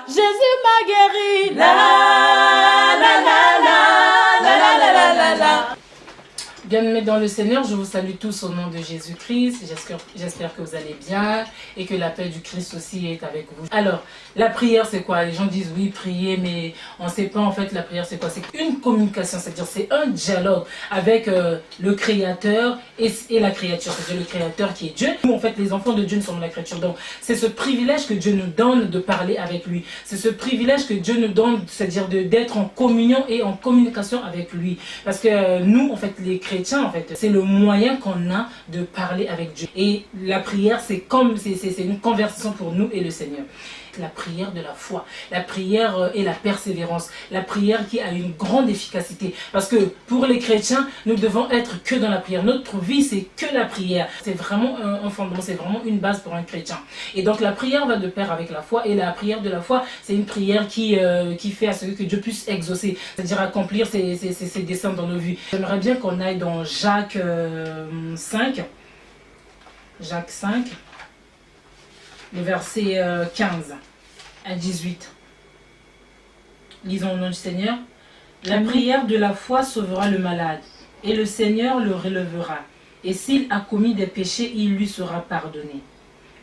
Jésus m'a guéri. La la la la la la la la la la. Bien-aimés dans le Seigneur, je vous salue tous au nom de Jésus-Christ. J'espère que vous allez bien et que la paix du Christ aussi est avec vous. Alors, la prière c'est quoi? Les gens disent oui, prier, mais on ne sait pas en fait la prière c'est quoi? C'est une communication, c'est-à-dire c'est un dialogue avec le Créateur et la créature. C'est-à-dire le Créateur qui est Dieu. Nous en fait les enfants de Dieu nous sommes la créature. Donc c'est ce privilège que Dieu nous donne de parler avec lui. C'est ce privilège que Dieu nous donne, c'est-à-dire d'être en communion et en communication avec lui. Parce que nous en fait les chrétiens, en fait, c'est le moyen qu'on a de parler avec Dieu. Et la prière, c'est une conversation pour nous et le Seigneur. La prière de la foi, la prière et la persévérance, la prière qui a une grande efficacité. Parce que pour les chrétiens, nous devons être que dans la prière. Notre vie, c'est que la prière. C'est vraiment un fondement, c'est vraiment une base pour un chrétien. Et donc la prière va de pair avec la foi. Et la prière de la foi, c'est une prière qui fait à ce que Dieu puisse exaucer, c'est-à-dire accomplir ses desseins dans nos vies. J'aimerais bien qu'on aille dans Jacques 5. Jacques 5. Le verset 15 à 18. Lisons au nom du Seigneur. La prière de la foi sauvera le malade, et le Seigneur le relèvera. Et s'il a commis des péchés, il lui sera pardonné.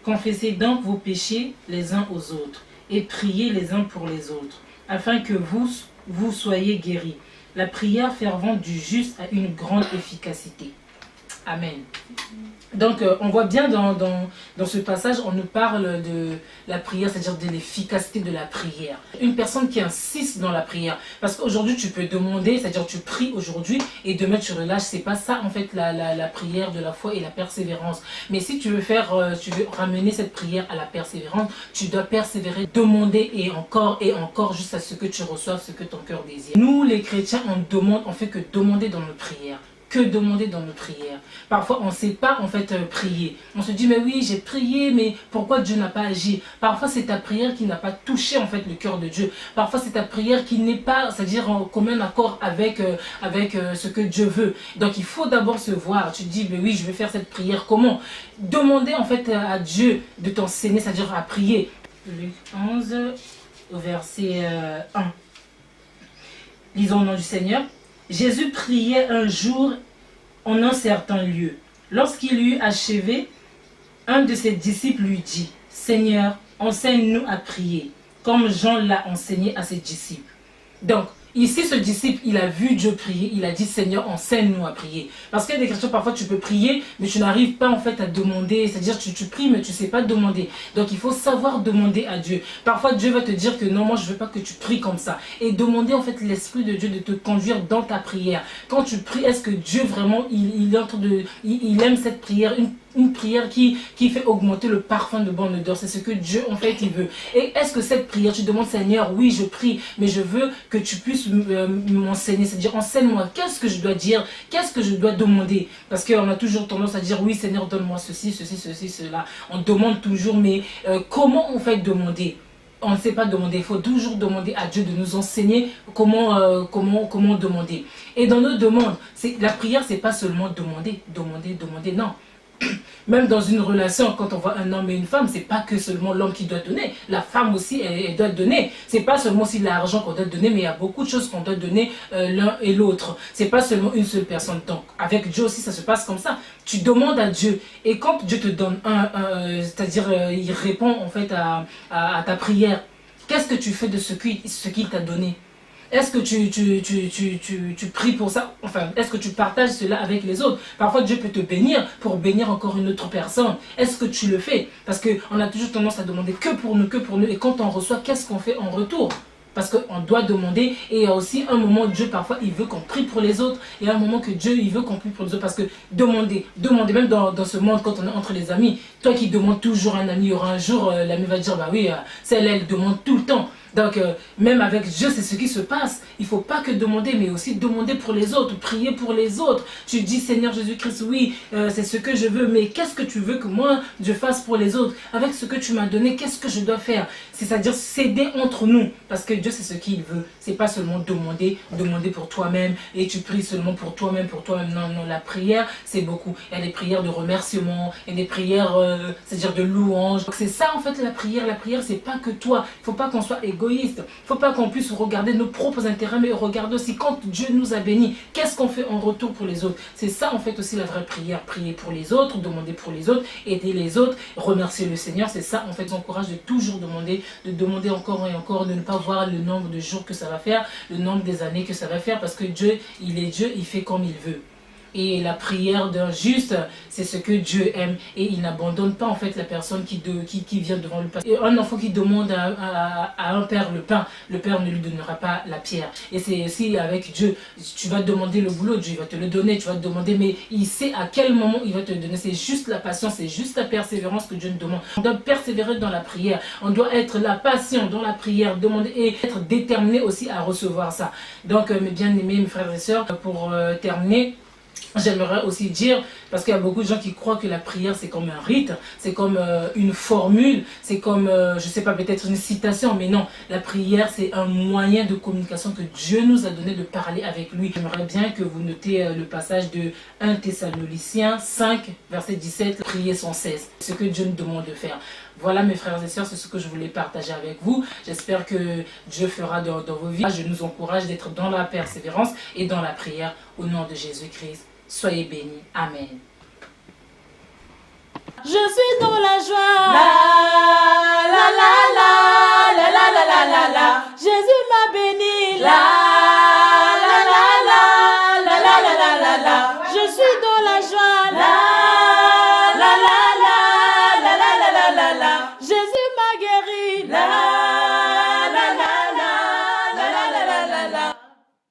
Confessez donc vos péchés les uns aux autres, et priez les uns pour les autres, afin que vous soyez guéris. La prière fervente du juste a une grande efficacité. Amen. Donc, on voit bien dans ce passage, on nous parle de la prière, c'est-à-dire de l'efficacité de la prière. Une personne qui insiste dans la prière, parce qu'aujourd'hui, tu peux demander, c'est-à-dire tu pries aujourd'hui et demain tu relâches. C'est pas ça, en fait, la prière de la foi et la persévérance. Mais si tu veux ramener cette prière à la persévérance, tu dois persévérer, demander et encore jusqu'à ce que tu reçoives ce que ton cœur désire. Nous, les chrétiens, on fait que demander dans nos prières. Que demander dans nos prières. Parfois, on ne sait pas en fait prier. On se dit, mais oui, j'ai prié, mais pourquoi Dieu n'a pas agi? Parfois, c'est ta prière qui n'a pas touché en fait le cœur de Dieu. Parfois, c'est ta prière qui n'est pas, c'est-à-dire en commun accord avec ce que Dieu veut. Donc, il faut d'abord se voir. Tu te dis, mais oui, je vais faire cette prière. Comment? Demander en fait à Dieu de t'enseigner, c'est-à-dire à prier. Luc 11, au verset 1. Lisons au nom du Seigneur. Jésus priait un jour en un certain lieu. Lorsqu'il eut achevé, un de ses disciples lui dit, « Seigneur, enseigne-nous à prier, comme Jean l'a enseigné à ses disciples. » Donc, ici, ce disciple, il a vu Dieu prier, il a dit, Seigneur, enseigne-nous à prier. Parce qu'il y a des questions, parfois tu peux prier, mais tu n'arrives pas en fait à demander, c'est-à-dire tu pries, mais tu ne sais pas demander. Donc il faut savoir demander à Dieu. Parfois Dieu va te dire que non, moi je ne veux pas que tu pries comme ça. Et demander en fait l'Esprit de Dieu de te conduire dans ta prière. Quand tu pries, est-ce que Dieu vraiment, il aime cette prière, une prière qui fait augmenter le parfum de bonne odeur. C'est ce que Dieu en fait il veut. Et est-ce que cette prière, tu demandes Seigneur, oui je prie, mais je veux que tu puisses m'enseigner, c'est-à-dire enseigne-moi, qu'est-ce que je dois dire, qu'est-ce que je dois demander, parce qu'on a toujours tendance à dire oui Seigneur donne-moi ceci, cela, on demande toujours, mais comment on fait demander? On ne sait pas demander, il faut toujours demander à Dieu de nous enseigner comment demander. Et dans nos demandes, la prière c'est pas seulement demander, non. Même dans une relation, quand on voit un homme et une femme, c'est pas que seulement l'homme qui doit donner. La femme aussi, elle doit donner. C'est pas seulement si l'argent qu'on doit donner, mais il y a beaucoup de choses qu'on doit donner l'un et l'autre. C'est pas seulement une seule personne. Donc, avec Dieu aussi, ça se passe comme ça. Tu demandes à Dieu. Et quand Dieu te donne c'est-à-dire, il répond en fait à ta prière. Qu'est-ce que tu fais de ce qu'il t'a donné? Est-ce que tu pries pour ça? Enfin, est-ce que tu partages cela avec les autres? Parfois, Dieu peut te bénir pour bénir encore une autre personne. Est-ce que tu le fais? Parce qu'on a toujours tendance à demander que pour nous. Et quand on reçoit, qu'est-ce qu'on fait en retour? Parce qu'on doit demander. Et il y a aussi un moment, Dieu, parfois, il veut qu'on prie pour les autres. Il y a un moment que Dieu, il veut qu'on prie pour les autres. Parce que demander, même dans ce monde, quand on est entre les amis, toi qui demandes toujours un ami, il y aura un jour, l'ami va dire, bah oui, celle-là, elle demande tout le temps. Donc, même avec Dieu, c'est ce qui se passe. Il ne faut pas que demander, mais aussi demander pour les autres, prier pour les autres. Tu dis, Seigneur Jésus-Christ, oui, c'est ce que je veux, mais qu'est-ce que tu veux que moi, je fasse pour les autres? Avec ce que tu m'as donné, qu'est-ce que je dois faire? C'est-à-dire s'aider entre nous, parce que Dieu, c'est ce qu'il veut. Ce n'est pas seulement demander pour toi-même, et tu pries seulement pour toi-même, Non, non, la prière, c'est beaucoup. Il y a des prières de remerciement, il y a des prières, c'est-à-dire de louange. C'est ça, en fait, la prière. La prière, c'est pas que toi. Il ne faut pas qu'on soit égoïste. Il ne faut pas qu'on puisse regarder nos propres intérêts, mais regarder aussi quand Dieu nous a bénis, qu'est-ce qu'on fait en retour pour les autres. C'est ça en fait aussi la vraie prière, prier pour les autres, demander pour les autres, aider les autres, remercier le Seigneur. C'est ça en fait, j'encourage de toujours demander, de demander encore et encore, de ne pas voir le nombre de jours que ça va faire, le nombre des années que ça va faire, parce que Dieu, il est Dieu, il fait comme il veut. Et la prière d'un juste, c'est ce que Dieu aime. Et il n'abandonne pas en fait la personne qui vient devant le Père. Et un enfant qui demande à un père le pain, le père ne lui donnera pas la pierre. Et c'est aussi avec Dieu. Tu vas demander le boulot, Dieu va te le donner. Tu vas te demander, mais il sait à quel moment il va te le donner. C'est juste la patience, c'est juste la persévérance que Dieu nous demande. On doit persévérer dans la prière. On doit être la patient dans la prière, demander et être déterminé aussi à recevoir ça. Donc, mes bien-aimés, mes frères et sœurs, pour terminer, j'aimerais aussi dire, parce qu'il y a beaucoup de gens qui croient que la prière c'est comme un rite, c'est comme une formule, c'est comme, je sais pas, peut-être une citation, mais non, la prière c'est un moyen de communication que Dieu nous a donné de parler avec lui. J'aimerais bien que vous notez le passage de 1 Thessaloniciens 5, verset 17, prier sans cesse, ce que Dieu nous demande de faire. Voilà mes frères et sœurs, c'est ce que je voulais partager avec vous. J'espère que Dieu fera dans vos vies. Je nous encourage d'être dans la persévérance et dans la prière au nom de Jésus-Christ. Soyez bénis. Amen. Je suis dans la joie.